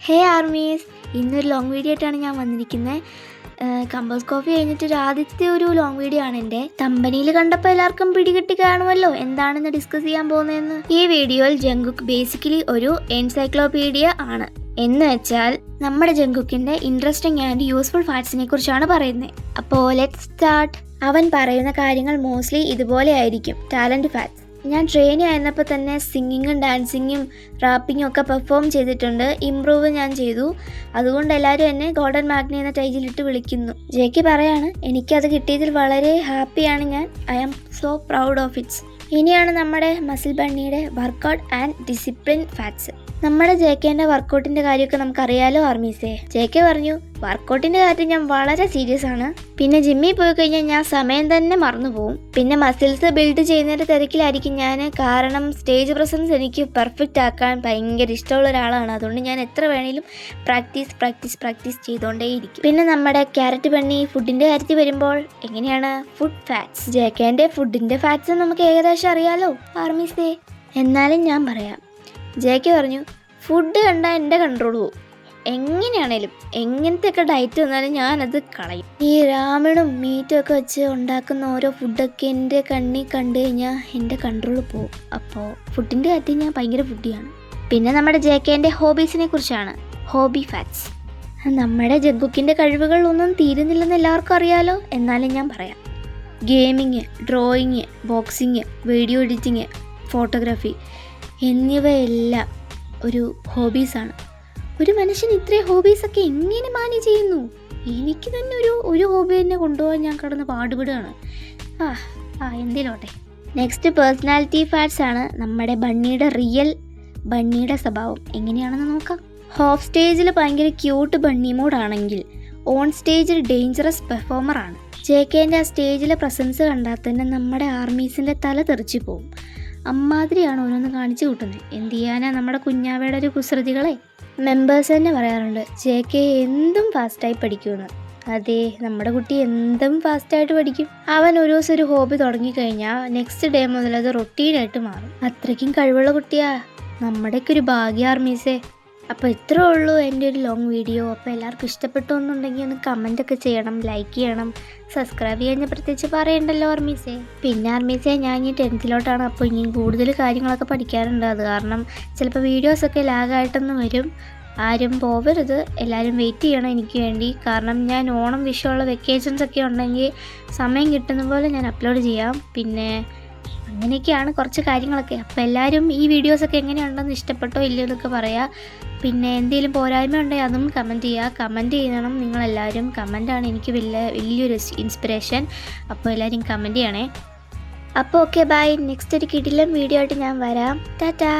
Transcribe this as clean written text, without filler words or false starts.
ഹേ armies, ഇന്നൊരു long video ആയിട്ടാണ് ഞാൻ വന്നിരിക്കുന്നത്. കമ്പോസ് കോഫി കഴിഞ്ഞിട്ട് ആദ്യത്തെ ഒരു ലോങ് വീഡിയോ ആണ് എൻ്റെ. തമ്പനിയിൽ കണ്ടപ്പോൾ എല്ലാവർക്കും പിടികിട്ടി കാണുമല്ലോ എന്താണെന്ന് ഡിസ്കസ് ചെയ്യാൻ പോകുന്നതെന്ന്. ഈ വീഡിയോയിൽ ജങ്കുക്ക് ബേസിക്കലി ഒരു എൻസൈക്ലോപീഡിയ ആണ്. എന്ന് വെച്ചാൽ നമ്മുടെ ജങ്കുക്കിൻ്റെ ഇൻട്രസ്റ്റിംഗ് ആൻഡ് യൂസ്ഫുൾ ഫാക്ട്സിനെ കുറിച്ചാണ് പറയുന്നത്. അപ്പോൾ ലെറ്റ്സ് സ്റ്റാർട്ട്. അവൻ പറയുന്ന കാര്യങ്ങൾ മോസ്റ്റ്ലി ഇതുപോലെ ആയിരിക്കും. Talent facts. ഞാൻ ട്രെയിനി ആയിരുന്നപ്പോൾ തന്നെ സിംഗിങ്ങും ഡാൻസിങ്ങും റാപ്പിങ്ങും ഒക്കെ പെർഫോം ചെയ്തിട്ടുണ്ട്. ഇമ്പ്രൂവ് ഞാൻ ചെയ്തു. അതുകൊണ്ട് എല്ലാവരും എന്നെ ഗോൾഡൻ മാഗ്നി എന്ന ടൈറ്റിലിട്ട് വിളിക്കുന്നു. ജെക്ക് പറയാണ്, എനിക്കത് കിട്ടിയതിൽ വളരെ ഹാപ്പിയാണ് ഞാൻ. I am so proud of its. ഇനിയാണ് നമ്മുടെ മസിൽ ബണ്ണിയുടെ വർക്കൗട്ട് ആൻഡ് ഡിസിപ്ലിൻ ഫാക്ട്സ്. നമ്മുടെ ജെക്കേൻ്റെ വർക്കൗട്ടിൻ്റെ കാര്യമൊക്കെ നമുക്കറിയാലോ ആർമീസേ. ജെക്കെ പറഞ്ഞു, വർക്കൗട്ടിൻ്റെ കാര്യത്തിൽ ഞാൻ വളരെ സീരിയസ് ആണ്. പിന്നെ ജിമ്മിൽ പോയി കഴിഞ്ഞാൽ ഞാൻ സമയം തന്നെ മറന്നു പോകും. പിന്നെ മസിൽസ് ബിൽഡ് ചെയ്യുന്നതിൻ്റെ തിരക്കിലായിരിക്കും ഞാൻ. കാരണം സ്റ്റേജ് പ്രസൻസ് എനിക്ക് പെർഫെക്റ്റ് ആക്കാൻ ഭയങ്കര ഇഷ്ടമുള്ള ഒരാളാണ്. അതുകൊണ്ട് ഞാൻ എത്ര വേണേലും പ്രാക്ടീസ് ചെയ്തുകൊണ്ടേയിരിക്കും. പിന്നെ നമ്മുടെ ക്യാരറ്റ് ബണ്ണി ഫുഡിൻ്റെ കാര്യത്തിൽ വരുമ്പോൾ എങ്ങനെയാണ് ഫുഡ് ഫാറ്റ്സ്. ജെക്കേൻ്റെ ഫുഡിൻ്റെ ഫാറ്റ്സ് നമുക്ക് ഏകദേശം അറിയാലോ ആർമീസേ. എന്നാലും ഞാൻ പറയാം. ജെക്ക് പറഞ്ഞു, ഫുഡ് കണ്ടാൽ എൻ്റെ കൺട്രോൾ പോവും. എങ്ങനെയാണേലും എങ്ങനത്തെയൊക്കെ ഡയറ്റ് വന്നാലും ഞാനത് കളയും. ഈ രാമണും മീറ്റും ഒക്കെ വെച്ച് ഉണ്ടാക്കുന്ന ഓരോ ഫുഡൊക്കെ എൻ്റെ കണ്ണിൽ കണ്ടു കഴിഞ്ഞാൽ എൻ്റെ കൺട്രോൾ പോവും. അപ്പോൾ ഫുഡിൻ്റെ കാര്യത്തിൽ ഞാൻ ഭയങ്കര ഫുഡിയാണ്. പിന്നെ നമ്മുടെ ജെക്കേൻ്റെ ഹോബീസിനെ കുറിച്ചാണ്. Hobby facts. നമ്മുടെ ജങ്കുക്കിൻ്റെ കഴിവുകളൊന്നും തീരുന്നില്ലെന്ന് എല്ലാവർക്കും അറിയാലോ. എന്നാലും ഞാൻ പറയാം. Gaming, drawing, boxing, video editing, photography എന്നിവയെല്ലാം ഒരു ഹോബീസാണ്. ഒരു മനുഷ്യൻ ഇത്രയും ഹോബീസൊക്കെ എങ്ങനെ മാനേജ് ചെയ്യുന്നു? എനിക്ക് തന്നെ ഒരു ഹോബി തന്നെ കൊണ്ടുപോകാൻ ഞാൻ കിടന്ന് പാടുപെടുകയാണ്. എന്തേലോട്ടെ. നെക്സ്റ്റ് പേഴ്സണാലിറ്റി ഫാക്ട്സ് ആണ്. നമ്മുടെ ബണ്ണിയുടെ സ്വഭാവം എങ്ങനെയാണെന്ന് നോക്കാം. ഓഫ് സ്റ്റേജിൽ ഭയങ്കര ക്യൂട്ട് ബണ്ണി മോഡാണെങ്കിൽ ഓൺ സ്റ്റേജിൽ ഡേഞ്ചറസ് പെർഫോമറാണ്. ജെക്കേൻ്റെ ആ സ്റ്റേജിലെ പ്രസൻസ് കണ്ടാൽ തന്നെ നമ്മുടെ ആർമീസിൻ്റെ തല തെറിച്ചു പോവും. അമ്മാതിരിയാണ് ഓരോന്ന് കാണിച്ചു കൂട്ടുന്നത്. എന്ത് ചെയ്യാനാ നമ്മുടെ കുഞ്ഞാവയുടെ ഒരു കുസൃതികളെ. മെമ്പേഴ്സ് തന്നെ പറയാറുണ്ട് ജെക്കെ എന്തും ഫാസ്റ്റായി പഠിക്കുമെന്ന്. അതെ, നമ്മുടെ കുട്ടി എന്തും ഫാസ്റ്റായിട്ട് പഠിക്കും. അവൻ ഒരു ദിവസം ഒരു ഹോബി തുടങ്ങിക്കഴിഞ്ഞാൽ നെക്സ്റ്റ് ഡേ മുതൽ അത് റൊട്ടീനായിട്ട് മാറും. അത്രയ്ക്കും കഴിവുള്ള കുട്ടിയാ. നമ്മുടെയൊക്കെ ഒരു ഭാഗ്യ ആർമീസേ. അപ്പോൾ ഇത്രേ ഉള്ളൂ എൻ്റെ ഒരു ലോങ് വീഡിയോ. അപ്പോൾ എല്ലാവർക്കും ഇഷ്ടപ്പെട്ടു എന്നുണ്ടെങ്കിൽ ഒന്ന് കമൻറ്റൊക്കെ ചെയ്യണം, ലൈക്ക് ചെയ്യണം, സബ്സ്ക്രൈബ് ചെയ്യാൻ ഞാൻ പ്രത്യേകിച്ച് പറയണ്ടല്ലോ ആർമീസേ. പിന്നെ ആർമീസേ, ഞാൻ ഇനി 10th അപ്പോൾ ഇനി കൂടുതൽ കാര്യങ്ങളൊക്കെ പഠിക്കാറുണ്ട്. അത് കാരണം ചിലപ്പോൾ വീഡിയോസൊക്കെ ലാഗായിട്ടൊന്നും വരും. ആരും പോവരുത്, എല്ലാവരും വെയിറ്റ് ചെയ്യണം എനിക്ക് വേണ്ടി. കാരണം ഞാൻ ഓണം വിഷയമുള്ള വെക്കേഷൻസൊക്കെ ഉണ്ടെങ്കിൽ സമയം കിട്ടുന്ന പോലെ ഞാൻ അപ്ലോഡ് ചെയ്യാം. പിന്നെ അങ്ങനെയൊക്കെയാണ് കുറച്ച് കാര്യങ്ങളൊക്കെ. അപ്പോൾ എല്ലാവരും ഈ വീഡിയോസൊക്കെ എങ്ങനെയുണ്ടെന്ന് ഇഷ്ടപ്പെട്ടോ ഇല്ലയോ എന്നൊക്കെ പറയാം. പിന്നെ എന്തെങ്കിലും പോരായ്മ ഉണ്ടെങ്കിൽ അതും കമൻറ്റ് ചെയ്യുക. കമൻറ്റ് ചെയ്യണം നിങ്ങളെല്ലാവരും. കമൻറ്റാണ് എനിക്ക് വലിയൊരു ഇൻസ്പിറേഷൻ. അപ്പോൾ എല്ലാവരും കമൻറ്റ് ചെയ്യണേ. അപ്പോൾ ഓക്കെ, ബൈ. നെക്സ്റ്റ് ഒരു കിടിലൻ വീഡിയോ ആയിട്ട് ഞാൻ വരാം. ടാറ്റാ.